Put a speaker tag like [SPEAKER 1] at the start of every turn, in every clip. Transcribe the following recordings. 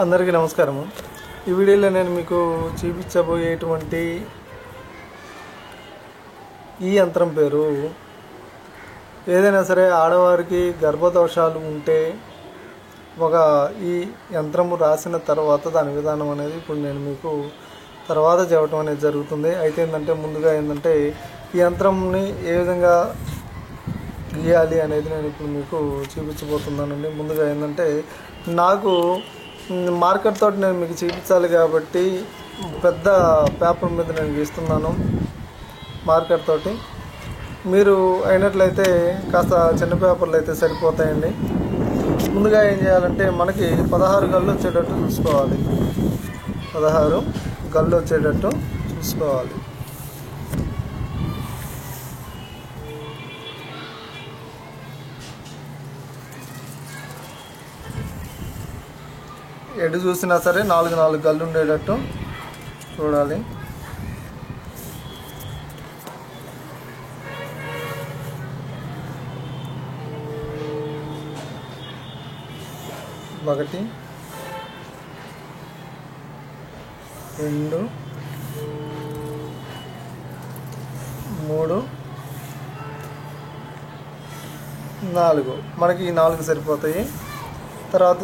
[SPEAKER 1] అందరికీ నమస్కారము। ఈ వీడియోలో నేను మీకు చూపించబోయేటువంటి ఈ యంత్రం పేరు ఏదైనా సరే ఆడవారికి గర్భదోషాలు ఉంటే ఈ యంత్రము రాసిన తర్వాత దాని విధానం అనేది ఇప్పుడు నేను మీకు తర్వాత చెప్పడం అనేది జరుగుతుంది। అయితే ఏంటంటే ముందుగా ఏంటంటే ఈ యంత్రంని ఏ విధంగా గీయాలి అనేది నేను ఇప్పుడు మీకు చూపించబోతున్నానండి। ముందుగా ఏంటంటే నాకు మార్కర్ తోటి నేను మీకు చూపించాలి కాబట్టి పెద్ద పేపర్ మీద నేను గీస్తున్నాను మార్కర్ తోటి। మీరు అయినట్లయితే కాస్త చిన్న పేపర్లు అయితే సరిపోతాయండి। ముందుగా ఏం చేయాలంటే మనకి 16 గళ్ళు వచ్చేటట్టు చూసుకోవాలి, 16 గళ్ళు వచ్చేటట్టు చూసుకోవాలి। ఎటు చూసినా సరే 4 గళ్ళు ఉండేటట్టు చూడాలి। ఒకటి, 2, 3, 4 మనకి ఈ 4 సరిపోతాయి। తర్వాత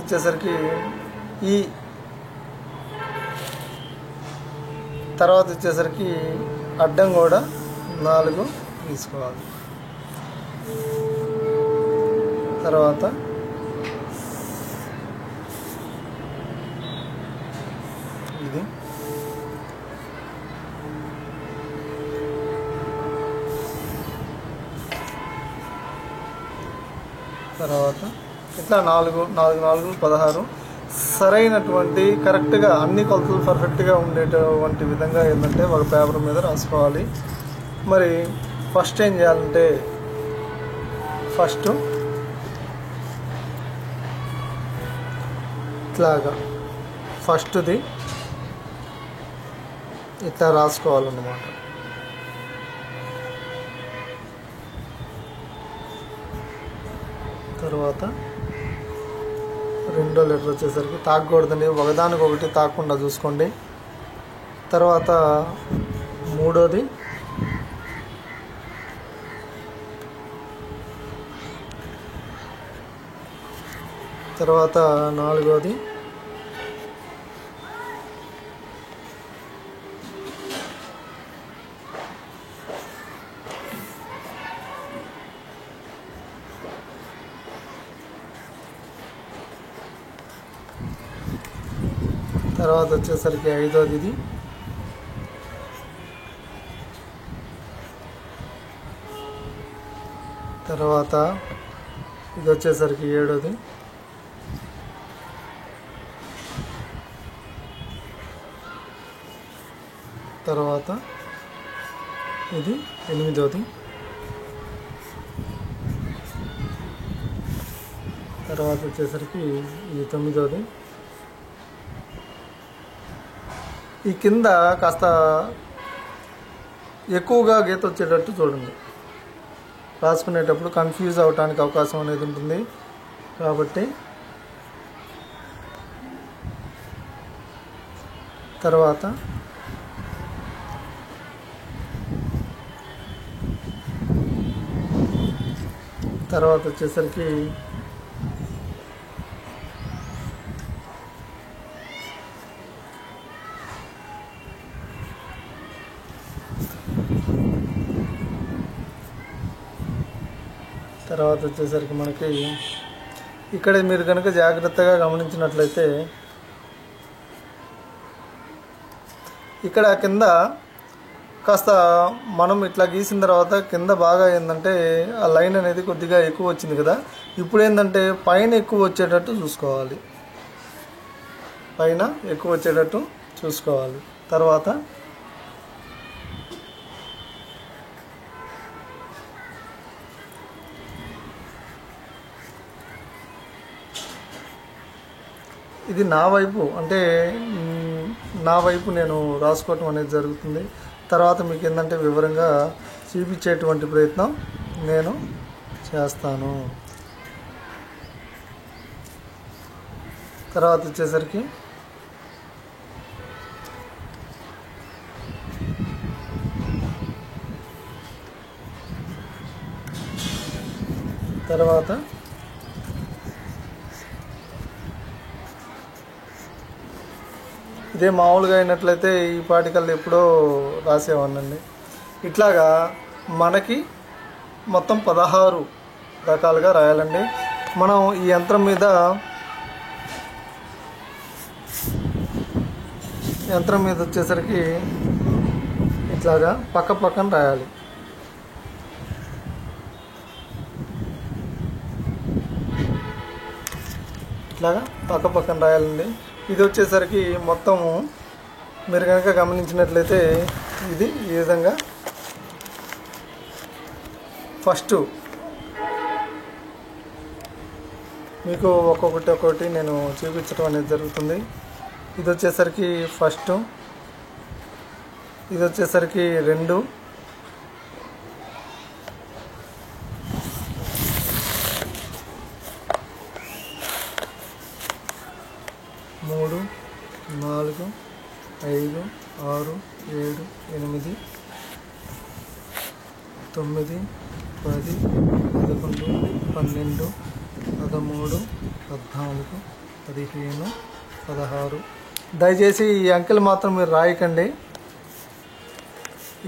[SPEAKER 1] వచ్చేసరికి అడ్డం కూడా 4 తీసుకోవాలి। తర్వాత ఇది తర్వాత ఇట్లా 4 16 సరైనటువంటి కరెక్ట్గా అన్ని కొలతలు పర్ఫెక్ట్గా ఉండేటువంటి విధంగా ఏంటంటే ఒక పేపర్ మీద రాసుకోవాలి। మరి ఫస్ట్ ఏం చేయాలంటే ఇట్లాగా ఫస్ట్ది ఇట్లా రాసుకోవాలన్నమాట। తర్వాత రెండో లెటర్ వచ్చేసరికి తాకూడదండి, ఒకదానికొకటి తాకుండా చూసుకోండి। తర్వాత మూడోది, తర్వాత నాలుగోది, తర్వాత వచ్చేసరికి ఐదోది ఇది, తర్వాత ఇది వచ్చేసరికి ఏడోది, తర్వాత ఇది ఎనిమిదోది, తర్వాత వచ్చేసరికి ఇది తొమ్మిదోది। ఈ కింద కాస్త ఎక్కువగా గీత వచ్చేటట్టు చూడండి, రాసుకునేటప్పుడు కన్ఫ్యూజ్ అవడానికి అవకాశం అనేది ఉంటుంది కాబట్టి। తర్వాత వచ్చేసరికి మనకి ఇక్కడ మీరు కనుక జాగ్రత్తగా గమనించినట్లయితే ఇక్కడ కింద కాస్త మనం ఇట్లా గీసిన తర్వాత కింద బాగా ఏంటంటే ఆ లైన్ అనేది కొద్దిగా ఎక్కువ వచ్చింది కదా, ఇప్పుడు ఏంటంటే పైన ఎక్కువ వచ్చేటట్టు చూసుకోవాలి, పైన ఎక్కువ వచ్చేటట్టు చూసుకోవాలి। తర్వాత ఇది నా వైపు నేను రాసుకోవటం అనేది జరుగుతుంది। తర్వాత మీకు ఏంటంటే వివరంగా చూపించేటువంటి ప్రయత్నం నేను చేస్తాను। తర్వాత వచ్చేసరికి తర్వాత ఇదే మామూలుగా అయినట్లయితే ఈ పాటికల్ని ఎప్పుడో రాసేవాడినండి. ఇట్లాగా మనకి మొత్తం 16 రకాలుగా రాయాలండి. మనం ఈ యంత్రం మీద వచ్చేసరికి ఇట్లాగా పక్కన రాయాలి. ఇట్లాగా పక్కన రాయాలండి. ఇది వచ్చేసరికి మొత్తము మీరు కనుక గమనించినట్లయితే ఇది ఈ విధంగా ఫస్ట్ మీకు ఒక్కొక్కటి నేను చూపించడం అనేది జరుగుతుంది. ఇది వచ్చేసరికి ఫస్ట్, ఇది వచ్చేసరికి 2, 3, 4, 5, 6, 7, 8, 9, 10, 11, 12, 13, 14, 15, 16. దయచేసి ఈ అంకెలు మాత్రం మీరు రాయకండి.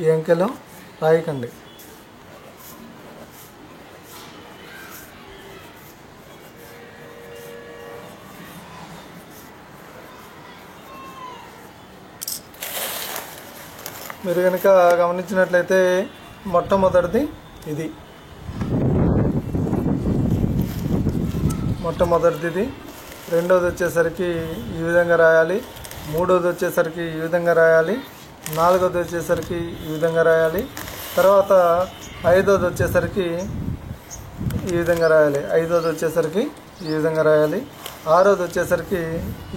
[SPEAKER 1] ఈ అంకెలు రాయకండి. మీరు కనుక గమనించినట్లయితే మొట్టమొదటిది ఇది, రెండోది వచ్చేసరికి ఈ విధంగా రాయాలి, మూడోది వచ్చేసరికి ఈ విధంగా రాయాలి, నాలుగోది వచ్చేసరికి ఈ విధంగా రాయాలి, తర్వాత ఐదోది వచ్చేసరికి ఈ విధంగా రాయాలి, ఐదోది వచ్చేసరికి ఈ విధంగా రాయాలి, ఆరోది వచ్చేసరికి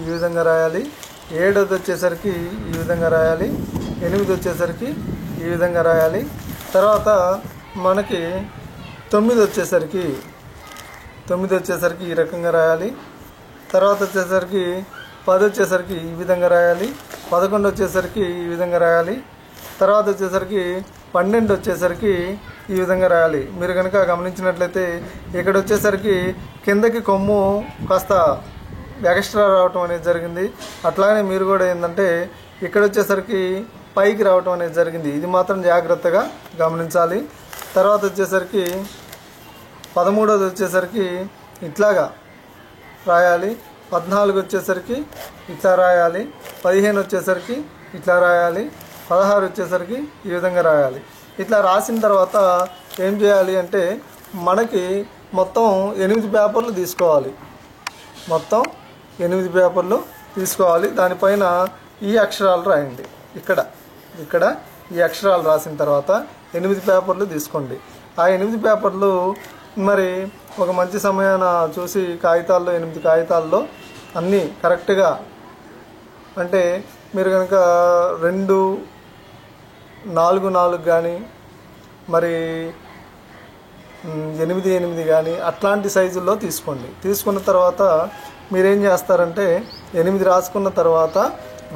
[SPEAKER 1] ఈ విధంగా రాయాలి, ఏడోది వచ్చేసరికి ఈ విధంగా రాయాలి, ఎనిమిది వచ్చేసరికి ఈ విధంగా రాయాలి. తర్వాత మనకి 9 వచ్చేసరికి ఈ రకంగా రాయాలి. తర్వాత వచ్చేసరికి 10 వచ్చేసరికి ఈ విధంగా రాయాలి, 11 వచ్చేసరికి ఈ విధంగా రాయాలి, తర్వాత వచ్చేసరికి 12 వచ్చేసరికి ఈ విధంగా రాయాలి. మీరు కనుక గమనించినట్లయితే ఇక్కడ వచ్చేసరికి కిందకి కొమ్ము కాస్త ఎక్స్ట్రా రావటం అనేది జరిగింది. అట్లానే మీరు కూడా ఏంటంటే ఇక్కడ వచ్చేసరికి పైకి రావటం అనేది జరిగింది. ఇది మాత్రం జాగ్రత్తగా గమనించాలి. తర్వాత వచ్చేసరికి 13వది వచ్చేసరికి ఇట్లాగా రాయాలి, 14 వచ్చేసరికి ఇట్లా రాయాలి, 15 వచ్చేసరికి ఇట్లా రాయాలి, 16 వచ్చేసరికి ఈ విధంగా రాయాలి. ఇట్లా రాసిన తర్వాత ఏం చేయాలి అంటే మనకి మొత్తం 8 పేపర్లు తీసుకోవాలి. మొత్తం 8 పేపర్లు తీసుకోవాలి. దానిపైన ఈ అక్షరాలు రాయండి. ఇక్కడ ఈ అక్షరాలు రాసిన తర్వాత 8 పేపర్లు తీసుకోండి. ఆ 8 పేపర్లు మరి ఒక మంచి సమయాన చూసి కాగితాల్లో 8 కాగితాల్లో అన్నీ కరెక్ట్గా, అంటే మీరు కనుక 2, 4, 4 కానీ మరి 8, 8 కానీ అట్లాంటి సైజుల్లో తీసుకోండి. తీసుకున్న తర్వాత మీరేం చేస్తారంటే 8 రాసుకున్న తర్వాత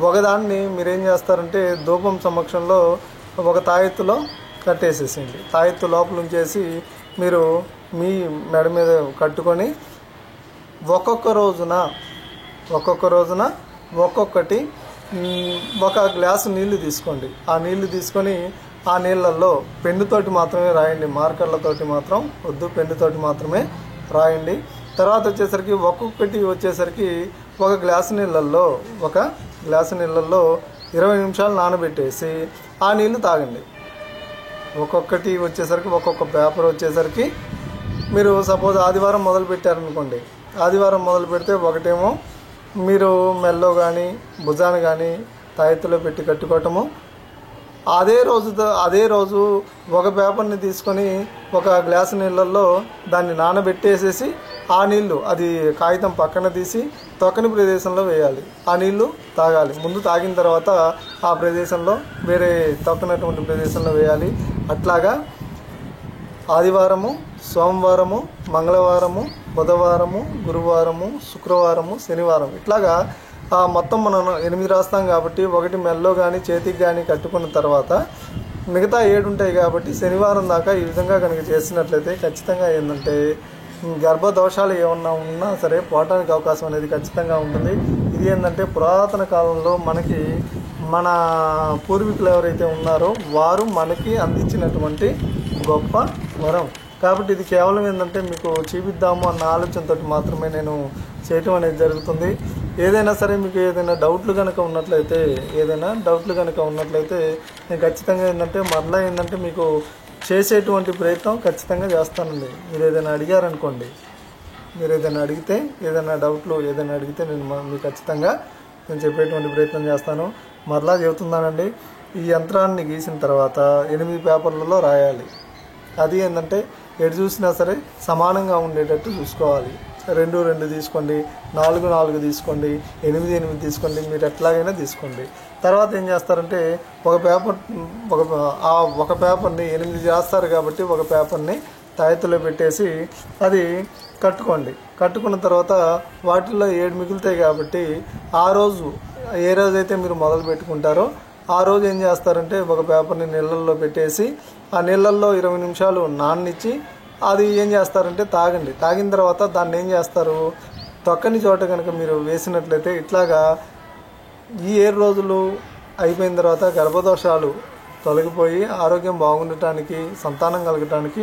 [SPEAKER 1] ఒకదాన్ని మీరేం చేస్తారంటే ధూపం సమక్షంలో ఒక తాయెత్తులో కట్టేసేసేయండి. తాయెత్తు లోపల ఉంచేసి మీరు మీ మెడ మీద కట్టుకొని ఒక్కొక్క రోజున ఒక్కొక్కటి ఒక గ్లాసు నీళ్లు తీసుకోండి. ఆ నీళ్లు తీసుకొని ఆ నీళ్ళల్లో పెన్నుతోటి మాత్రమే రాయండి, మార్కర్లతోటి మాత్రం వద్దు, పెన్నుతోటి మాత్రమే రాయండి. తర్వాత వచ్చేసరికి ఒక్కొక్కటి వచ్చేసరికి ఒక గ్లాసు నీళ్ళల్లో 20 నిమిషాలు నానబెట్టేసి ఆ నీళ్లు తాగండి. ఒక్కొక్కటి వచ్చేసరికి ఒక్కొక్క పేపర్ వచ్చేసరికి మీరు సపోజ్ ఆదివారం మొదలు పెట్టారనుకోండి, ఆదివారం మొదలు పెడితే ఒకటేమో మీరు మెల్లో కానీ భుజాన్ని కానీ తాయెత్తులో పెట్టి కట్టుకోవటము, అదే రోజు ఒక పేపర్ని తీసుకొని ఒక గ్లాసు నీళ్ళల్లో దాన్ని నానబెట్టేసేసి ఆ నీళ్లు అది కాగితం పక్కన తీసి తొక్కని ప్రదేశంలో వేయాలి. ఆ నీళ్లు తాగాలి. ముందు తాగిన తర్వాత ఆ ప్రదేశంలో వేరే తొక్కనటువంటి ప్రదేశంలో వేయాలి. అట్లాగా ఆదివారము, సోమవారము, మంగళవారము, బుధవారము, గురువారము, శుక్రవారము, శనివారం ఇట్లాగా మొత్తం మనం 8 రాస్తాం కాబట్టి ఒకటి మెల్లో కానీ చేతికి కానీ కట్టుకున్న తర్వాత మిగతా 7 ఉంటాయి కాబట్టి శనివారం దాకా ఈ విధంగా కనుక చేసినట్లయితే ఖచ్చితంగా ఏంటంటే గర్భదోషాలు ఏమన్నా ఉన్నా సరే పోవటానికి అవకాశం అనేది ఖచ్చితంగా ఉంటుంది. ఇది ఏంటంటే పురాతన కాలంలో మనకి మన పూర్వీకులు ఎవరైతే ఉన్నారో వారు మనకి అందించినటువంటి గొప్ప వరం. కాబట్టి ఇది కేవలం ఏంటంటే మీకు చూపిద్దాము అన్న ఆలోచనతో మాత్రమే నేను చేయటం అనేది జరుగుతుంది. ఏదైనా సరే మీకు ఏదైనా డౌట్లు కనుక ఉన్నట్లయితే నేను ఖచ్చితంగా ఏంటంటే మరలా ఏంటంటే మీకు చేసేటువంటి ప్రయత్నం ఖచ్చితంగా చేస్తానండి. మీరు ఏదైనా అడిగారనుకోండి, మీరు ఏదైనా అడిగితే ఏదైనా డౌట్లు ఏదైనా అడిగితే నేను మీకు ఖచ్చితంగా నేను చెప్పేటువంటి ప్రయత్నం చేస్తాను. మరలా చెబుతున్నానండి, ఈ యంత్రాన్ని గీసిన తర్వాత 8 పేపర్లలో రాయాలి. అది ఏంటంటే ఎటు చూసినా సరే సమానంగా ఉండేటట్టు చూసుకోవాలి. 2, 2 తీసుకోండి, 4, 4 తీసుకోండి, 8, 8 తీసుకోండి, మీరు ఎట్లాగైనా తీసుకోండి. తర్వాత ఏం చేస్తారంటే ఒక పేపర్ని 8 చేస్తారు కాబట్టి ఒక పేపర్ని తాయెత్తులో పెట్టేసి అది కట్టుకోండి. కట్టుకున్న తర్వాత వాటిల్లో 7 మిగులుతాయి కాబట్టి ఆ రోజు ఏ రోజైతే మీరు మొదలు పెట్టుకుంటారో ఆ రోజు ఏం చేస్తారంటే ఒక పేపర్ని నీళ్ళల్లో పెట్టేసి ఆ నీళ్ళల్లో 20 నిమిషాలు నాననిచ్చి అది ఏం చేస్తారంటే తాగండి. తాగిన తర్వాత దాన్ని ఏం చేస్తారు, తొక్కని చోట కనుక మీరు వేసినట్లయితే ఇట్లాగా ఈ 7 రోజులు అయిపోయిన తర్వాత గర్భదోషాలు తొలగిపోయి ఆరోగ్యం బాగుండటానికి సంతానం కలగటానికి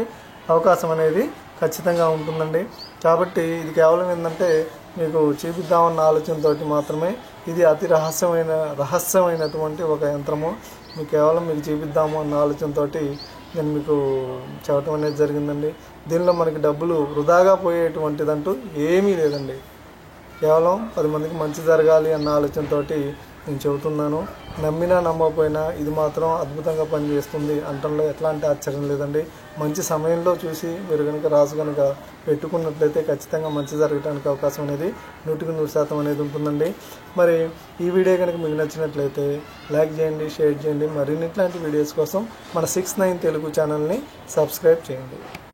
[SPEAKER 1] అవకాశం అనేది ఖచ్చితంగా ఉంటుందండి. కాబట్టి ఇది కేవలం ఏంటంటే మీకు చూపిద్దామన్న ఆలోచనతో మాత్రమే. ఇది అతి రహస్యమైనటువంటి ఒక యంత్రము. మీకు కేవలం మీకు చూపిద్దాము అన్న ఆలోచనతో నేను మీకు చెప్పడం అనేది జరిగిందండి. దీనిలో మనకి డబ్బులు వృధాగా పోయేటువంటిదంటూ ఏమీ లేదండి. కేవలం 10 మందికి మంచి జరగాలి అన్న ఆలోచనతో నేను చెబుతున్నాను. నమ్మినా నమ్మకపోయినా ఇది మాత్రం అద్భుతంగా పనిచేస్తుంది అంటంలో ఎట్లాంటి ఆశ్చర్యం లేదండి. మంచి సమయంలో చూసి మీరు కనుక రాసు కనుక పెట్టుకున్నట్లయితే ఖచ్చితంగా మంచి జరగడానికి అవకాశం అనేది 100% అనేది ఉంటుందండి. మరి ఈ వీడియో కనుక మీకు నచ్చినట్లయితే లైక్ చేయండి, షేర్ చేయండి. మరిన్ని ఇట్లాంటి వీడియోస్ కోసం మన 6ix9ine తెలుగు ఛానల్ని సబ్స్క్రైబ్ చేయండి.